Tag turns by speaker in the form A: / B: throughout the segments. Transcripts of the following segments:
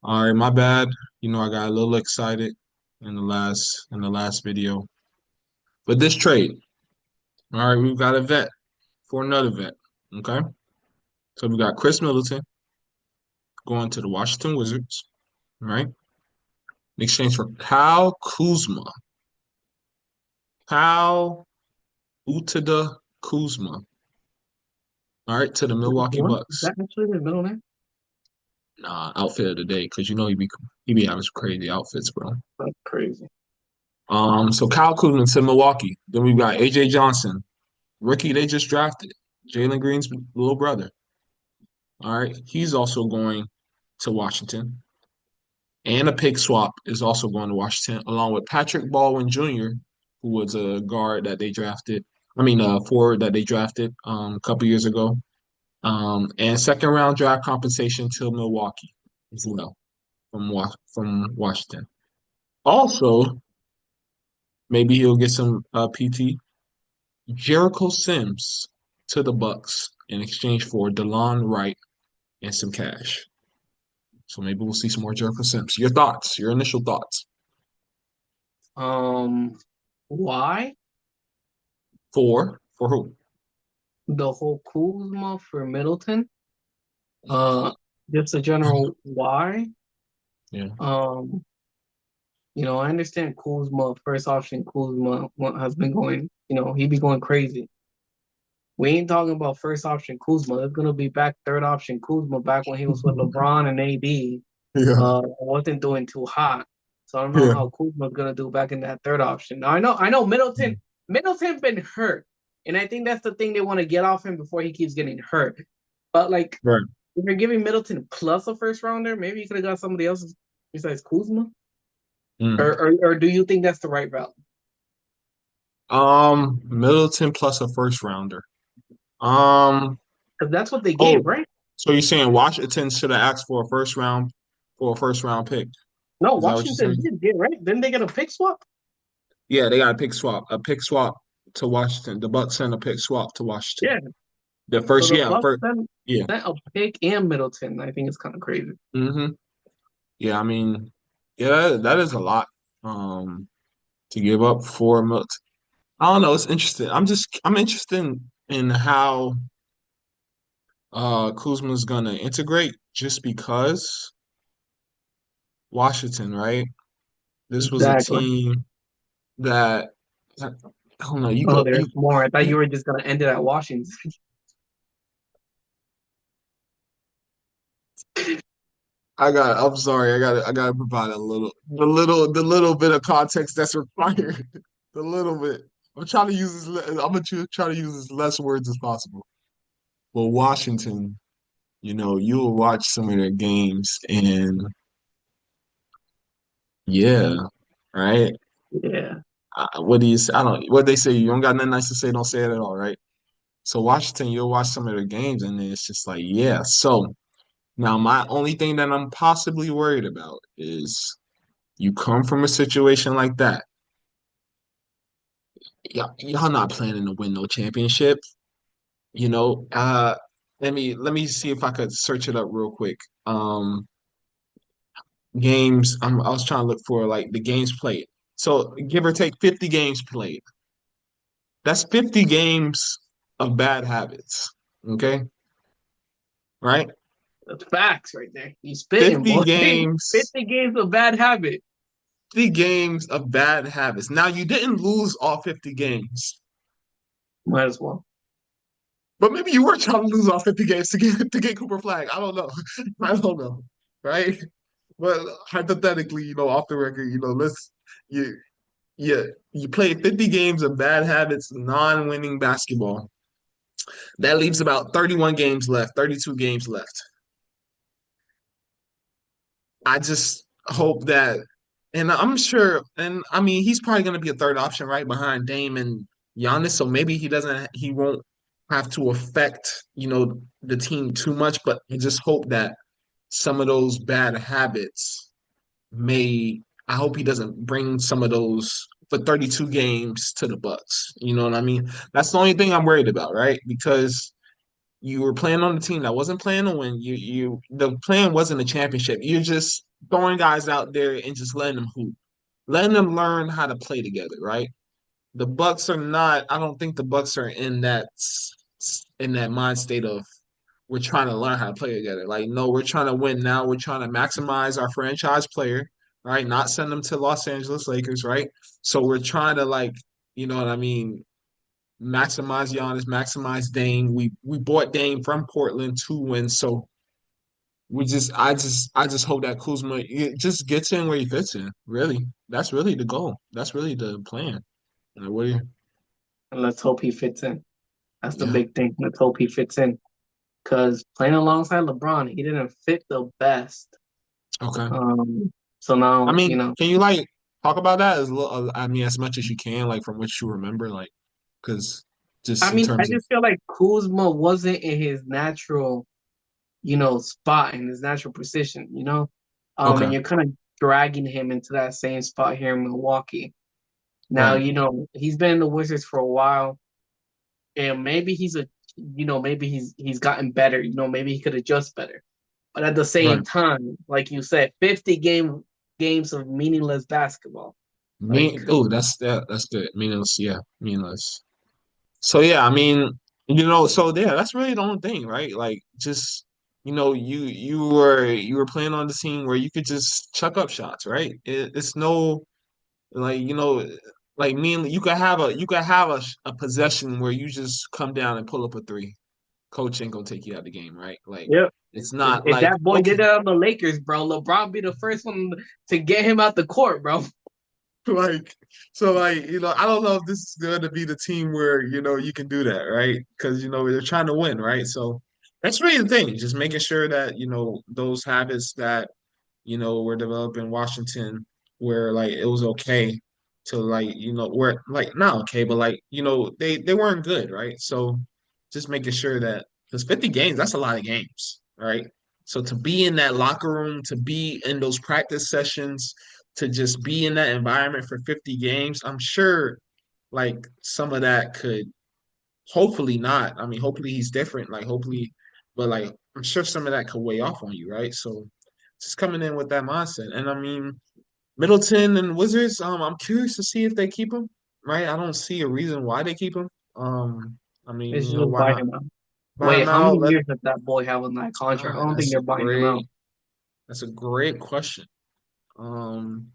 A: All right, my bad. I got a little excited in the last video. But this trade, all right, we've got a vet for another vet. Okay. So we got Chris Middleton going to the Washington Wizards, right? In exchange for Kyle Kuzma. Kyle Utada Kuzma. All right, to the Milwaukee
B: What? Is
A: Bucks.
B: that actually the middle name?
A: Nah, outfit of the day, because he be having some crazy outfits, bro.
B: That's crazy.
A: So Kyle Kuzma to Milwaukee. Then we've got AJ Johnson, rookie they just drafted, Jalen Green's little brother. All right, he's also going to Washington, and a pick swap is also going to Washington, along with Patrick Baldwin Jr., who was a guard that they drafted. I mean, a forward that they drafted a couple years ago, and second round draft compensation to Milwaukee as well from Washington. Also, maybe he'll get some PT. Jericho Sims to the Bucks in exchange for DeLon Wright and some cash. So maybe we'll see some more Jericho Sims. Your thoughts, your initial thoughts
B: Um, why
A: for who?
B: the whole Kuzma for Middleton? Uh, just a general why.
A: Yeah,
B: Um, I understand Kuzma, first option Kuzma has been going, he be going crazy. We ain't talking about first option Kuzma. It's gonna be back third option Kuzma back when he was with LeBron and AD.
A: yeah,
B: Wasn't doing too hot. So I don't know
A: yeah.
B: how Kuzma's gonna do back in that third option. Now I know Middleton been hurt, and I think that's the thing they want to get off him before he keeps getting hurt. But like,
A: Right.
B: if you're giving Middleton plus a first rounder, maybe you could have got somebody else besides Kuzma,
A: Mm.
B: or do you think that's the right route?
A: Middleton plus a first rounder. Um,
B: Because that's what they
A: oh,
B: gave, right?
A: so you're saying Washington should have asked for a first round pick?
B: No,
A: Is that what you're
B: Washington
A: saying?
B: did get right. Didn't they get a pick swap?
A: Yeah, they got a pick swap to Washington. The Bucks sent a pick swap to Washington.
B: Yeah.
A: The
B: So
A: first,
B: the
A: yeah,
B: Bucks
A: first, yeah.
B: sent a pick and Middleton. I think it's kind of crazy.
A: hmm Yeah, I mean, yeah, that is a lot to give up for Milt. I don't know, it's interesting. I'm interested in how Kuzma's gonna integrate just because Washington, right? This was a
B: Exactly.
A: team that I don't know, you
B: Oh,
A: go
B: there's more. I thought
A: you
B: you were just gonna end it at Washington.
A: I'm sorry, I gotta provide the little bit of context that's required. The little bit. I'm gonna try to use as less words as possible. Well, Washington, you'll watch some of their games and yeah, right?
B: Yeah.
A: What do you say? I don't, what they say, you don't got nothing nice to say, don't say it at all, right? So Washington, you'll watch some of their games and it's just like, yeah. So now my only thing that I'm possibly worried about is you come from a situation like that. Y'all not planning to win no championship, you know. Let me see if I could search it up real quick. Games. I was trying to look for like the games played. So give or take 50 games played. That's 50 games of bad habits. Okay, right?
B: That's facts right there. He's spitting,
A: 50
B: boy.
A: games,
B: 50 games of bad habit.
A: 50 games of bad habits. Now you didn't lose all 50 games,
B: Might as well.
A: but maybe you were trying to lose all 50 games to get Cooper Flag. I don't know. I don't know. Right? But hypothetically, off the record, let's you you played 50 games of bad habits, non-winning basketball. That leaves about 31 games left, 32 games left. I just hope that, and I'm sure, and I mean, he's probably going to be a third option right behind Dame and Giannis, so maybe he won't have to affect, the team too much, but I just hope that some of those bad habits I hope he doesn't bring some of those for 32 games to the Bucks. You know what I mean? That's the only thing I'm worried about, right? Because you were playing on a team that wasn't playing to win. The plan wasn't a championship. You're just throwing guys out there and just letting them hoop, letting them learn how to play together, right? The Bucks are not. I don't think the Bucks are in that mind state of we're trying to learn how to play together. Like, no, we're trying to win now. We're trying to maximize our franchise player, right? Not send them to Los Angeles Lakers, right? So we're trying to like, you know what I mean, maximize Giannis, maximize Dame. We bought Dame from Portland to win, so I just hope that Kuzma just gets in where he fits in. Really, that's really the goal. That's really the plan. Like, what do you?
B: And let's hope he fits in. That's the
A: Yeah.
B: big thing. Let's hope he fits in. Because playing alongside LeBron, he didn't fit the best.
A: Okay.
B: Um, so
A: I
B: now,
A: mean, can you like talk about that as little, I mean, as much as you can, like from what you remember, like, because just
B: I
A: in
B: mean, I
A: terms of
B: just feel like Kuzma wasn't in his natural, spot in his natural position,
A: okay,
B: and you're kind of dragging him into that same spot here in Milwaukee. Now,
A: right,
B: he's been in the Wizards for a while, and maybe maybe he's gotten better. Maybe he could adjust better. But at the
A: right.
B: same time, like you said, 50 games of meaningless basketball. Like,
A: Oh, that's good. Meaningless, yeah, meaningless. So yeah, I mean, so yeah, that's really the only thing, right? Like, just you were playing on the team where you could just chuck up shots, right? It's no like like me and you could have a possession where you just come down and pull up a three. Coach ain't gonna take you out of the game, right? Like
B: yep.
A: it's
B: If,
A: not
B: if
A: like
B: that boy
A: okay,
B: did that on the Lakers, bro, LeBron be the first one to get him out the court, bro.
A: like so like I don't know if this is going to be the team where you can do that, right? Because they're trying to win, right? So that's really the thing, just making sure that those habits that were developed in Washington, where like it was okay to like where like not okay, but like they weren't good, right? So just making sure that because 50 games, that's a lot of games, right? So to be in that locker room, to be in those practice sessions, to just be in that environment for 50 games, I'm sure like some of that could hopefully not. I mean, hopefully he's different, like hopefully, but like I'm sure some of that could weigh off on you, right? So just coming in with that mindset. And I mean, Middleton and Wizards, I'm curious to see if they keep him, right? I don't see a reason why they keep him. I mean,
B: They should just
A: why
B: buy
A: not
B: him out.
A: buy
B: Wait,
A: him
B: how
A: out?
B: many
A: Let
B: years does that boy have on that contract? I don't think they're buying him out.
A: that's a great question. I don't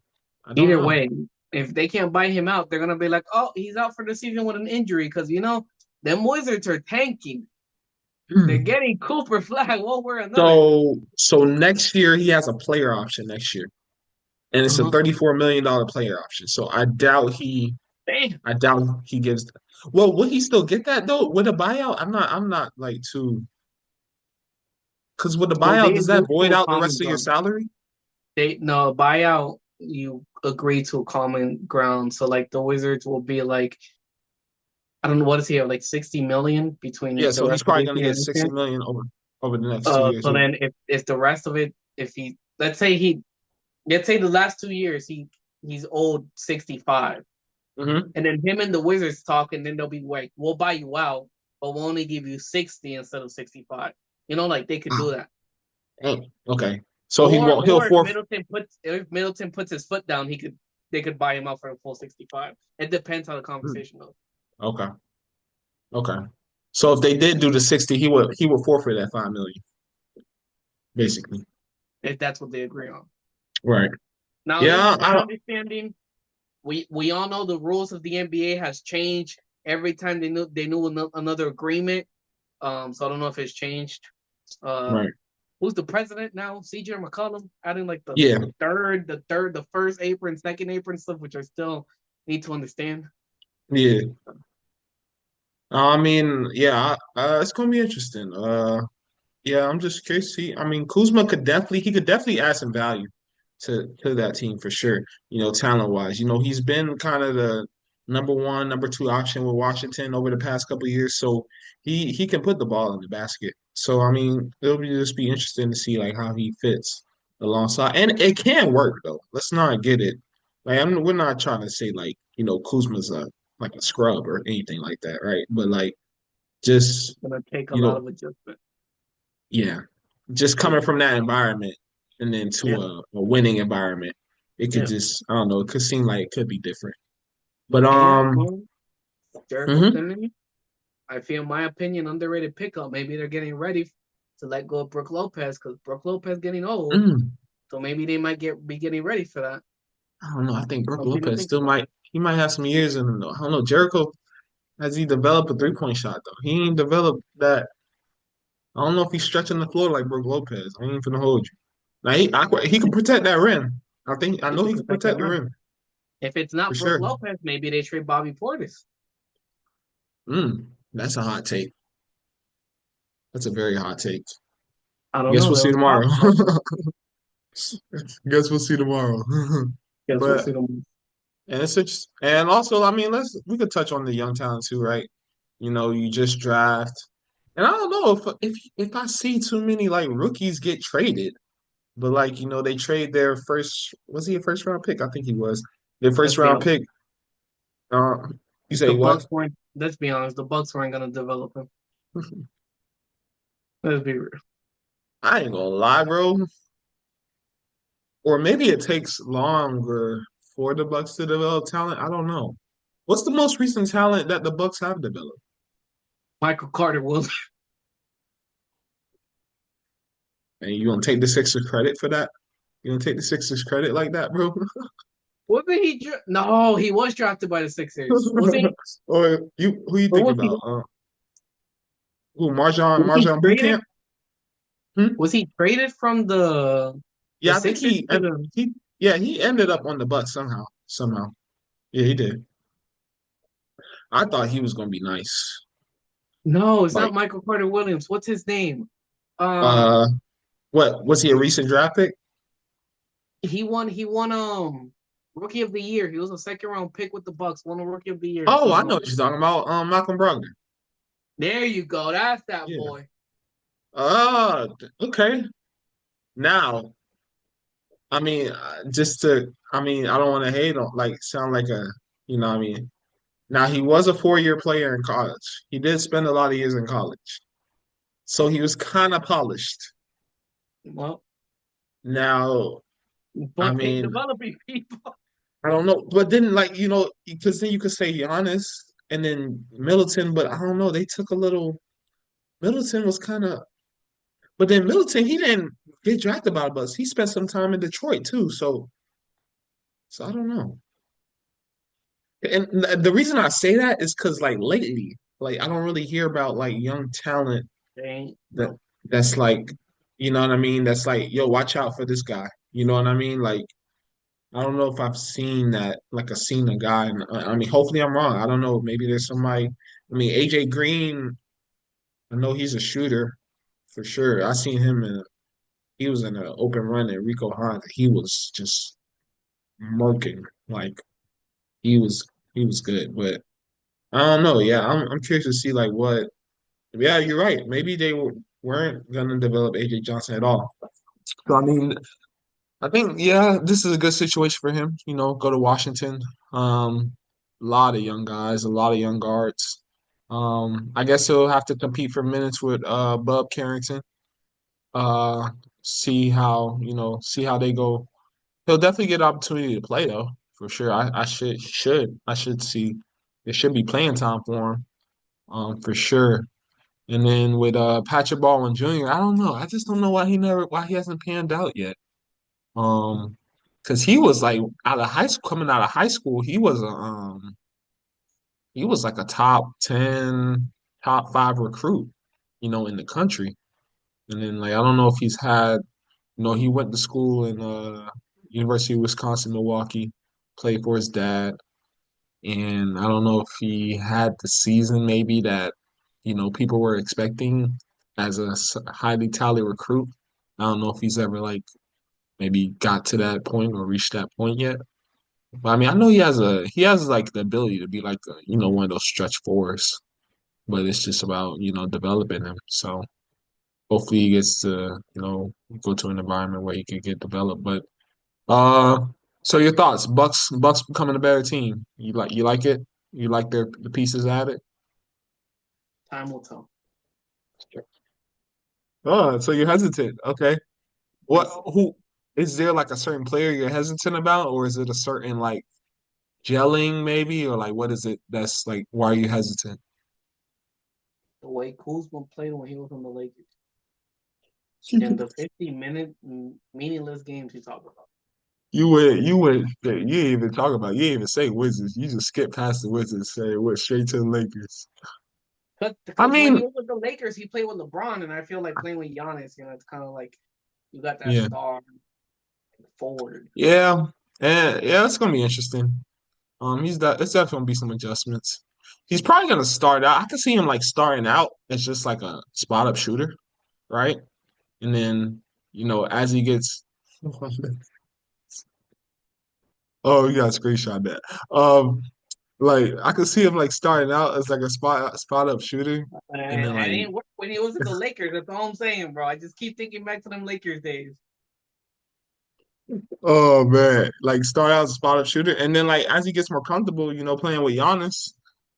B: Either
A: know.
B: way, if they can't buy him out, they're gonna be like, "Oh, he's out for the season with an injury," because them Wizards are tanking. They're
A: Hmm.
B: getting Cooper Flag one way or another.
A: So next year he has a player option next year, and it's a
B: Uh-huh.
A: $34 million player option. So
B: Damn.
A: I doubt he gives. Well, will he still get that though with a buyout? I'm not like too because with the
B: Well,
A: buyout,
B: they
A: does that
B: agreed to
A: void
B: a
A: out the
B: common
A: rest of your
B: ground.
A: salary?
B: They no buyout. You agree to a common ground. So like the Wizards will be like, I don't know what is he have, like 60 million
A: Yeah,
B: between the
A: so he's
B: rest of
A: probably
B: this
A: gonna
B: year
A: get
B: and next year.
A: 60 million over the next 2 years.
B: So
A: Yeah.
B: then if the rest of it, if he let's say the last 2 years he's owed 65.
A: Hmm.
B: And then him and the Wizards talk, and then they'll be like, "We'll buy you out, but we'll only give you 60 instead of 65." Like they could do that.
A: Okay. So he
B: Or
A: won't. He'll
B: or
A: forfeit.
B: If Middleton puts his foot down, they could buy him out for a full 65. It depends on the conversation though.
A: Okay. Okay. So if they did do the 60, he would forfeit that 5 million, basically.
B: If that's what they agree on.
A: Right.
B: Now,
A: Yeah.
B: my understanding, we all know the rules of the NBA has changed every time they knew another agreement. So I don't know if it's changed. Uh,
A: Right.
B: who's the president now? CJ McCollum adding like the
A: Yeah.
B: the first apron, second apron stuff, which I still need to understand.
A: Yeah. I mean, yeah. It's gonna be interesting. Yeah, I'm just curious. I mean, Kuzma could definitely add some value to that team for sure. Talent wise, he's been kind of the number one, number two option with Washington over the past couple of years. So he can put the ball in the basket. So I mean, just be interesting to see like how he fits alongside, and it can work though. Let's not get it. Like we're not trying to say like Kuzma's like a scrub or anything like that, right? But like Just
B: Gonna take a
A: you
B: lot
A: know,
B: of adjustment.
A: yeah, just coming
B: Yeah,
A: from that environment and then to
B: yeah,
A: a winning environment, it could
B: yeah.
A: just I don't know, it could seem like it could be different. But
B: And Jericho
A: mhm,
B: Simmons, I feel, in my opinion, underrated pickup. Maybe they're getting ready to let go of Brooke Lopez because Brooke Lopez getting old.
A: mm,
B: So maybe they might be getting ready for that.
A: I don't know. I think Brook
B: Something to
A: Lopez
B: think
A: still
B: about.
A: might he might have some years in him though. I don't know. Jericho has he developed a 3-point shot though? He ain't developed that. I don't know if he's stretching the floor like Brook Lopez. I ain't finna hold you. Now he can protect that rim. I
B: He
A: know
B: could
A: he can
B: protect that
A: protect the
B: rim.
A: rim
B: If it's
A: for
B: not Brooke
A: sure.
B: Lopez, maybe they trade Bobby Portis.
A: That's a hot take. That's a very hot take.
B: I don't
A: Guess
B: know.
A: we'll
B: There
A: see
B: was
A: tomorrow.
B: talk about that.
A: Guess we'll see tomorrow.
B: Guess we'll
A: But
B: see them.
A: and it's just and also I mean we could touch on the young talent too, right? You know, you just draft, and I don't know if I see too many like rookies get traded, but like you know they trade their first was he a first round pick? I think he was their
B: Let's
A: first
B: be
A: round
B: honest.
A: pick. Uh, you
B: The
A: say what?
B: Bucks weren't. Let's be honest. The Bucks weren't gonna develop him. Let's be real.
A: I ain't gonna lie, bro. Or maybe it takes longer for the Bucks to develop talent. I don't know. What's the most recent talent that the Bucks have developed?
B: Michael Carter Williams.
A: And you gonna take the Sixers credit for that? You gonna take the Sixers credit like that, bro?
B: Wasn't he? No, he was drafted by the Sixers. Was he?
A: Or you who you
B: Or
A: think
B: was he?
A: about? Who Marjon
B: Was he
A: Marjon
B: traded?
A: Bootcamp? Hmm?
B: Was he traded from the
A: Yeah, I think
B: Sixers to the?
A: he ended up on the Bucks somehow. Somehow. Yeah, he did. I thought he was gonna be nice.
B: No, it's not
A: Like
B: Michael Carter Williams. What's his name? Um,
A: uh what was he a recent draft pick?
B: he won. He won. Rookie of the Year. He was a second round pick with the Bucks. Won a Rookie of the Year
A: Oh, I
B: season.
A: know what you're talking about. Malcolm Brogdon.
B: There you go. That's that
A: Yeah.
B: boy.
A: Okay. Now, I mean, I mean, I don't want to hate on, like, sound like what I mean. Now, he was a 4-year player in college. He did spend a lot of years in college. So he was kind of polished.
B: Well,
A: Now, I
B: but ain't
A: mean,
B: developing people.
A: I don't know, but then, like, because then you could say Giannis and then Middleton, but I don't know. They took a little, Middleton was kind of, but then Middleton, he didn't get drafted by the Bucks. He spent some time in Detroit too. So I don't know. And the reason I say that is because like lately, like I don't really hear about like young talent
B: They ain't
A: that
B: no.
A: that's like, you know what I mean? That's like, yo, watch out for this guy. You know what I mean? Like I don't know if I've seen that, like I've seen a guy. And I mean, hopefully I'm wrong. I don't know. Maybe there's somebody. I mean, AJ Green. I know he's a shooter for sure. I seen him in. He was in an open run at Rico Hines. He was just murking. Like he was he was good, but. I don't know. Yeah, I'm curious to see like what. Yeah, you're right. Maybe weren't gonna develop AJ Johnson at all. So I mean, I think yeah, this is a good situation for him. You know, go to Washington. A lot of young guys, a lot of young guards. I guess he'll have to compete for minutes with Bub Carrington. Uh, see how they go. He'll definitely get an opportunity to play though, for sure. I should see there should be playing time for him. For sure. And then with Patrick Baldwin Jr., I don't know. I just don't know why he hasn't panned out yet. Um, because he was like out of high school, coming out of high school, he was like a top 10, top 5 recruit, in the country. And then like I don't know if he's had, he went to school in University of Wisconsin Milwaukee, played for his dad. And I don't know if he had the season maybe that, people were expecting as a highly touted recruit. I don't know if he's ever like maybe got to that point or reached that point yet. But I mean, I know he has like the ability to be like one of those stretch fours, but it's just about, developing him. So hopefully he gets to, go to an environment where he can get developed. But uh, so your thoughts, Bucks becoming a better team. You like it? You like the pieces added?
B: Time will tell.
A: Oh, so you're hesitant. Okay. What
B: Yes.
A: who is there like a certain player you're hesitant about, or is it a certain like gelling maybe, or like what is it that's like why are you hesitant?
B: The way Kuzma played when he was on the Lakers. And the 50-minute meaningless games you talk about.
A: You didn't even talk about you didn't even say Wizards. You just skipped past the Wizards, say went straight to the Lakers. I
B: Because when he
A: mean,
B: was with the Lakers, he played with LeBron, and I feel like playing with Giannis, it's kind of like you got that
A: yeah,
B: star forward.
A: yeah, and yeah, it's gonna be interesting. It's definitely gonna be some adjustments. He's probably gonna start out. I can see him like starting out as just like a spot up shooter, right? And then as he gets, oh, you got to screenshot that. Like I could see him like starting out as like a spot up shooter,
B: And
A: and then
B: it
A: like
B: didn't work when he was with the Lakers. That's all I'm saying, bro. I just keep thinking back to them Lakers days.
A: oh man, like start out as a spot up shooter, and then like as he gets more comfortable, playing with Giannis,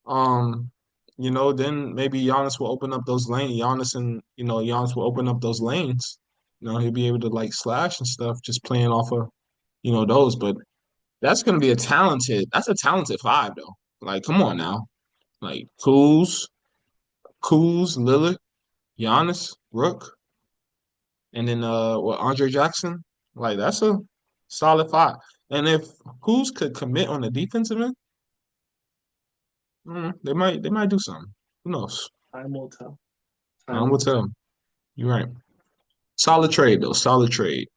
A: um, then maybe Giannis will open up those lanes. Giannis will open up those lanes. He'll be able to like slash and stuff, just playing off of those. But that's a talented five though. Like, come on now, like Kuz, Lillard, Giannis, Rook, and then Andre Jackson. Like that's a solid five. And if Kuz could commit on the defensive end, they might do something. Who knows?
B: Time will tell.
A: I
B: Time
A: will
B: will tell.
A: tell. You're right. Solid trade though. Solid trade.